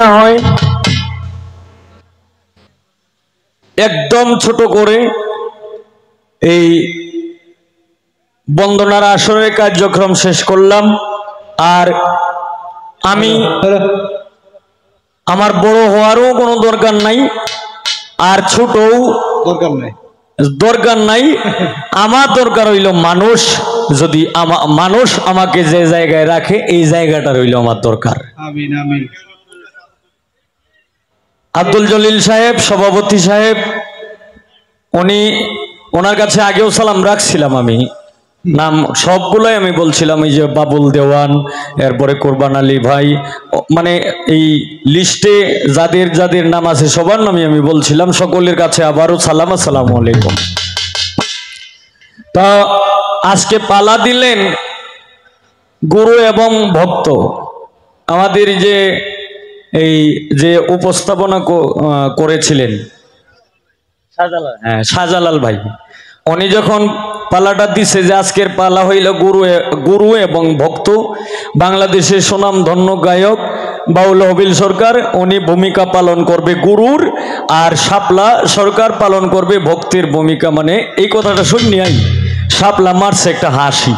হয় একদম ছোট করে এই বন্দনার আসরের কার্যক্রম শেষ করলাম। আর আমি আমার বড় হওয়ারও কোনো দরকার নাই, আর ছোটও দরকার নাই। আমার দরকার হইল মানুষ, যদি মানুষ আমাকে যে জায়গায় রাখে এই জায়গাটা রইল আমার দরকার। আমিন আমিন। আব্দুল জলিল সাহেব, সভাপতি সাহেব, ওনার কাছে আগেও সালাম রাখছিলাম, আমি নাম সবগুলোই আমি বলছিলাম, এই যে বাবুল দেওয়ান, এরপরে কোরবান আলী ভাই, মানে এই লিস্টে যাদের যাদের নাম আছে সবার নামই আমি বলছিলাম। সকলের কাছে আবারও সালাম, আসসালামু আলাইকুম। তা আজকে পালা দিলেন গুরু এবং ভক্ত। আমাদের যে এই যে উপস্থাপনা করেছিলেন শাহজালাল ভাই, উনি যখন পালাটা দিছে যে আজকের পালা হইল গুরু এবং ভক্ত, বাংলাদেশের সুনাম ধন্য গায়ক বাউল হবিল সরকার উনি ভূমিকা পালন করবে গুরুর, আর শাপলা সরকার পালন করবে ভক্তের ভূমিকা। মানে এই কথাটা শুনিয়াই শাপলা মারছে একটা হাসি,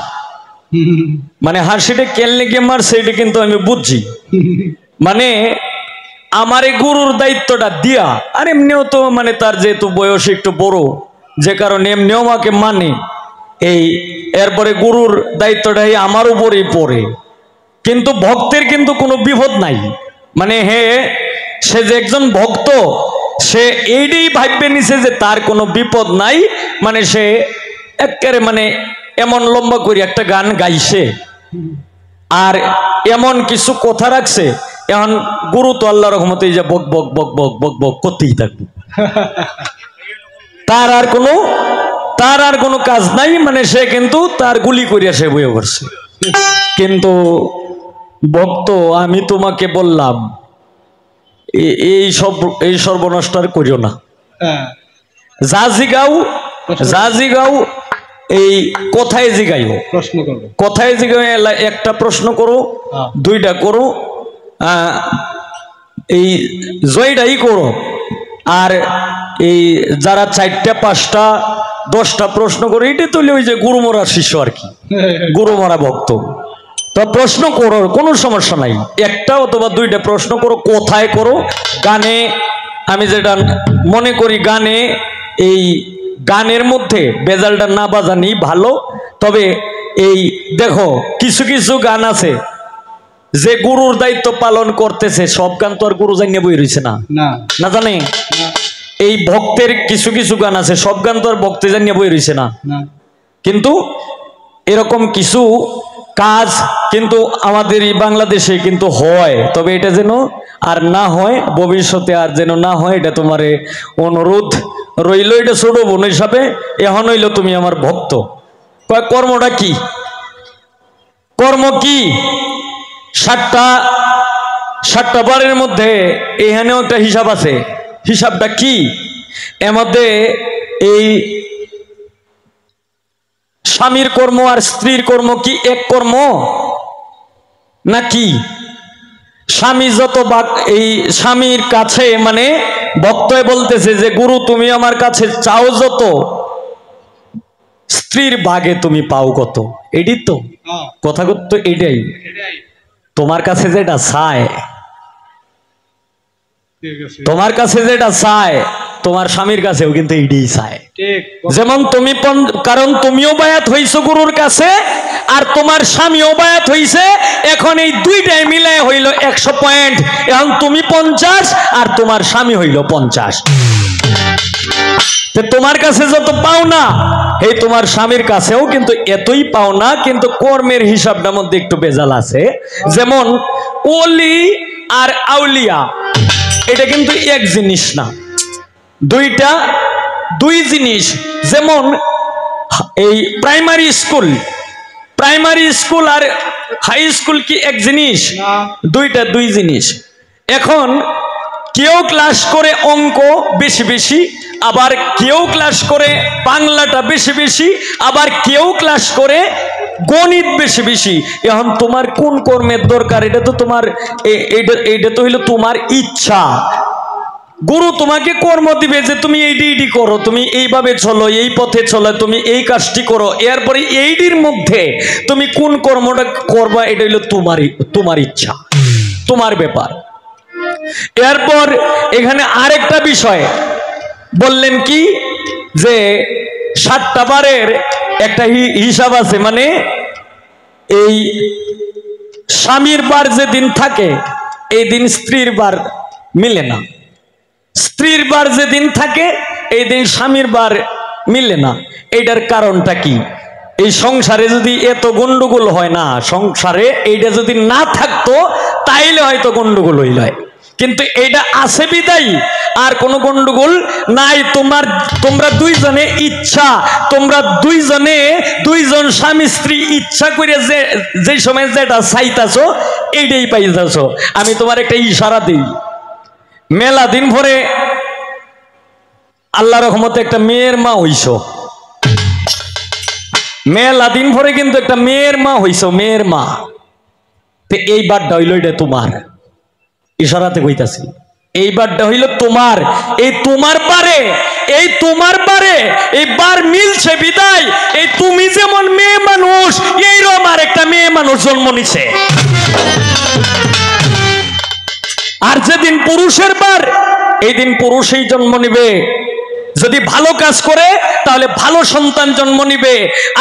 মানে হাসিটা কেন লেগে মারছে এটা কিন্তু আমি বুঝছি। মানে আমার এই গুরুর দায়িত্বটা দিয়া, আর এমনিও তো মানে তার যেহেতু বয়স একটু বড়, যে কারণে এমনিও আমাকে মানে এই, এরপরে গুরুর দায়িত্বটাই আমার উপরেই পড়ে। কিন্তু ভক্তের কিন্তু কোনো বিপদ নাই, মানে সে যে একজন ভক্ত সে এইটাই ভাববে নিছে যে তার কোনো বিপদ নাই। মানে সে একেবারে মানে এমন লম্বা করে একটা গান গাইছে আর এমন কিছু কথা রাখছে, এখন গুরু তো আল্লাহ রহমতে যে বক বক বক বক বক বক করতেই থাকবে, তার আর কোনো কাজ নাই। মানে সে কিন্তু তার গুলি করিয়া সে বয়ে পড়ছে। কিন্তু ভক্ত আমি তোমাকে বললাম এই সর্বনষ্টার করিও না, যা জিগাও এই কোথায় জিগাইও, প্রশ্ন করো, কোথায় জিগাও, একটা প্রশ্ন করো, দুইটা করো, এই জয়টাই করো। আর এই যারা 4টা 5টা 10টা প্রশ্ন করে, এটা তো ওই যে গুরুমরা শিষ্য আর কি, গুরুমরা ভক্ত। তো প্রশ্ন করো, কোনো সমস্যা নাই, একটা অথবা 2টা প্রশ্ন করো, কোথায় করো। গানে আমি যেটা মনে করি, এই গানের মধ্যে বেজালটা না বাজানি ভালো। তবে এই দেখো কিছু কিছু গান আছে যে গুরুর দায়িত্ব পালন করতেছে, সব গান তো আর গুরু জানিয়ে বই রয়েছে না, না জানে। এই ভক্তের কিছু কিছু গান আছে, সব গান তো আর ভক্তে জানিয়ে বই রয়েছে না। কিন্তু এরকম কিছু কাজ কিন্তু আমাদের এই বাংলাদেশে কিন্তু হয়, তবে এটা যেন আর না হয়, ভবিষ্যতে আর যেন না হয়, এটা তোমার অনুরোধ রইল। এটা ছোট বোন হিসাবে, এখন হইল তুমি আমার ভক্ত, কর্মটা কি, কর্ম কি? 7টা বারের মধ্যে এখানেও একটা হিসাব আছে। হিসাবটা কি? এর মধ্যে এই স্বামীর কর্ম আর স্ত্রীর কর্ম কি এক কর্ম নাকি? স্বামী যত এই স্বামীর কাছে মানে ভক্ত বলতেছে যে গুরু তুমি আমার কাছে চাও যত, স্ত্রীর ভাগে তুমি পাও কত। এটি তো কথা করতো, এটাই তোমার কাছে যেটা চায়, তোমার কাছে যেটা চায় তোমার স্বামীর কাছেও কিন্তু এইটাই চায়। যেমন তুমি, কারণ তুমিও বায়াত হইছো গুরুর কাছে আর তোমার স্বামীও বায়াত হইছে, এখন এই দুইটাই মিলায় হইল 100 পয়েন্ট। এখন তুমি 50 আর তোমার স্বামী হইল 50। তোমার কাছে যত পাও না এই তোমার স্বামীর কাছেও কিন্তু এতই পাও না, কিন্তু কর্মের হিসাবটার মধ্যে একটু বেজাল আছে। যেমন ওলি আর আউলিয়া এটা কিন্তু এক জিনিস না, দুই জিনিস। যেমন এই প্রাইমারি স্কুল আর হাই স্কুল কি এক জিনিস? দুই জিনিস। এখন কেউ ক্লাস করে অঙ্ক বেশি বেশি, আবার কেউ ক্লাস করে বাংলাটা বেশি বেশি, আবার কেউ ক্লাস করে গণিত বেশি বেশি। এখন তোমার কোন কর্মের দরকার, এটা তো তোমার এইটা তো হইলো তোমার ইচ্ছা। গুরু তোমাকে কর্ম দিবে যে তুমি এইটি করো, তুমি এইভাবে চলো, এই পথে চলো, তুমি এই কাজটি করো, এরপরে এইটির মধ্যে তুমি কোন কর্মটা করবা এটা হইলো তোমার ইচ্ছা, তোমার ব্যাপার। এরপর এখানে আরেকটা বিষয় বললেন কি, যে 7টা বারের একটা হিসাব আছে, মানে এই স্বামীর বার যে দিন থাকে এই দিন স্ত্রীর বার মিলে না, স্ত্রীর বার যে দিন থাকে এই দিন স্বামীর বার মিলে না। এইটার কারণটা কি? এই সংসারে যদি এত গন্ডগোল হয় না, সংসারে এইটা যদি না থাকতো তাইলে হয়তো গন্ডগোল হইল, কিন্তু এইটা আছে বিদায় আর কোনো গন্ডগোল নাই। তোমরা দুইজনে ইচ্ছা, তোমরা দুইজন স্বামী স্ত্রী ইচ্ছা করে যে সময় যেটা চাইতাছো এইটাই পাইতাছো। আমি তোমার একটা ইশারা দিই, মেলা দিন পরে আল্লাহ রহমতে একটা মেয়ের মা হইছো, মেলা দিন পরে কিন্তু একটা মেয়ের মা হইছো, মেয়ের মা। তো এই বারটা হইল এটা তোমার, ইশারাতে কইতাছি, এই বারটা হইল তোমার, এই তোমার বারে, এই তোমার বারে এই বার মিলছে বিদায় এই তুমি যেমন মেয়ে মানুষ এইরকম আর একটা মেয়ে মানুষ জন্ম নিছে। আর যেদিন পুরুষের বার এই দিন পুরুষই জন্ম নিবে, যদি ভালো কাজ করে তাহলে ভালো সন্তান জন্ম নিবে,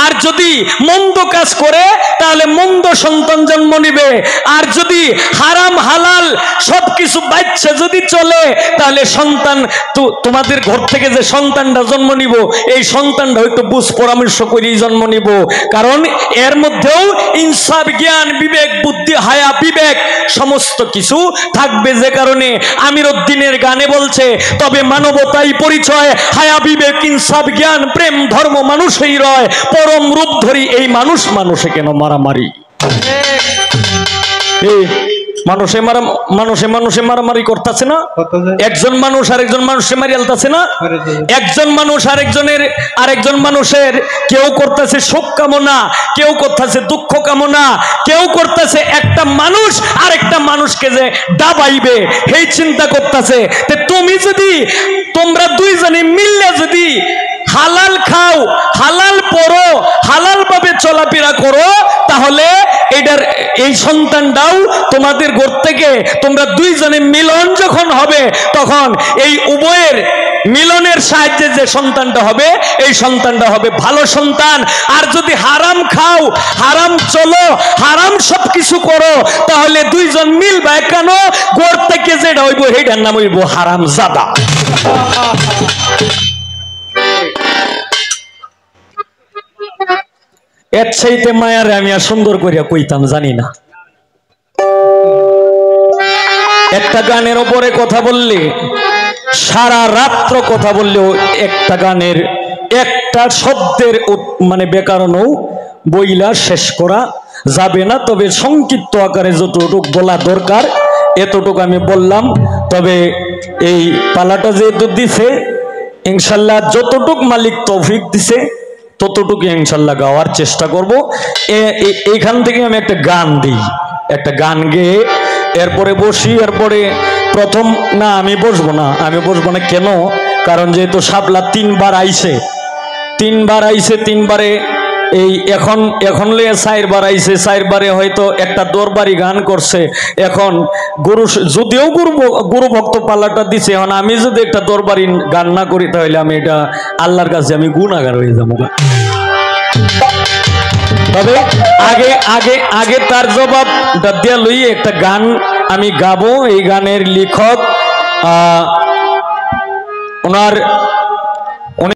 আর যদি মন্দ কাজ করে তাহলে মন্দ সন্তান জন্ম নিবে। আর যদি হারাম হালাল সবকিছু বাচ্চা যদি চলে তাহলে সন্তান তোমাদের ঘর থেকে যে সন্তানটা জন্ম নিব এই সন্তানটা হয়তো বুঝ পরামর্শ করেই জন্ম নিব, কারণ এর মধ্যেও ইনসাফ, জ্ঞান, বিবেক, বুদ্ধি, হায়া, বিবেক সমস্ত কিছু থাকবে। যে কারণে আমির উদ্দিনের গানে বলছে, তবে মানবতাই পরিচয়, হায়া, বিবেক, ইনসাফ, জ্ঞান, প্রেম, ধর্ম মানুষই রয়, পরম রূপ ধরি এই মানুষে কেন মারামারি। মানুষে মারামারি করতেছে না, একজন মানুষ আরেকজন মানুষে মারি আলতাছে না, একজন মানুষ আরেকজন মানুষের কেউ করতেছে সুখ কামনা, কেউ করতেছে দুঃখ কামনা, কেউ করতেছে একটা মানুষ আরেকটা মানুষকে যে দাবাইবে এই চিন্তা করতেছে। তোমরা দুইজনে মিললে যদি হালাল খাও, হালাল পড়ো, হালাল ভাবে চলাফেরা করো, তাহলে এই সন্তানটাও তোমাদের ঘর থেকে তোমরা দুইজনে মিলন যখন হবে তখন এই উভয়ের মিলনের সাহায্যে যে সন্তানটা হবে এই সন্তানটা হবে ভালো সন্তান। আর যদি হারাম খাও, হারাম চলো, হারাম সবকিছু করো, তাহলে দুইজন মিলবে কেন? ঘর থেকে যেটা হইব সেইটার নাম হইব হারাম জাদা। এর চাইতে মায়ারে আমি আর সুন্দর করিয়া কইতাম জানি না। একটা গানের ওপরে কথা বললে, সারা রাত্র কথা বললেও একটা গানের একটা শব্দের মানে ব্যাকরণও বইলা শেষ করা যাবে না। তবে সংক্ষিপ্ত আকারে যতটুকু বলা দরকার এতটুকু আমি বললাম। তবে এই পালাটা যেহেতু দিছে, ইনশাল্লাহ যতটুক মালিক তৌফিক দিছে ততটুকু ইনশাল্লাহ গাওয়ার চেষ্টা করব। এইখান থেকে আমি একটা গান দিই, একটা গান গেয়ে এরপরে বসি। এরপরে প্রথম না আমি বসবো না কেন? কারণ যেহেতু শাপলা 3বার আইছে, 3বারে এই এখন লে 4বার আইছে, 4বারে হয়তো একটা দরবারি গান করছে। এখন যদিও গুরু ভক্ত পালাটা দিছে, এখন আমি যদি একটা দরবারি গান না করি তাহলে আমি এটা আল্লাহর কাছে আমি গুনাহগার হয়ে যাবো। তবে আগে তার জবাব দিয়া লই একটা গান আমি গাবো। এই গানের লেখক ওনার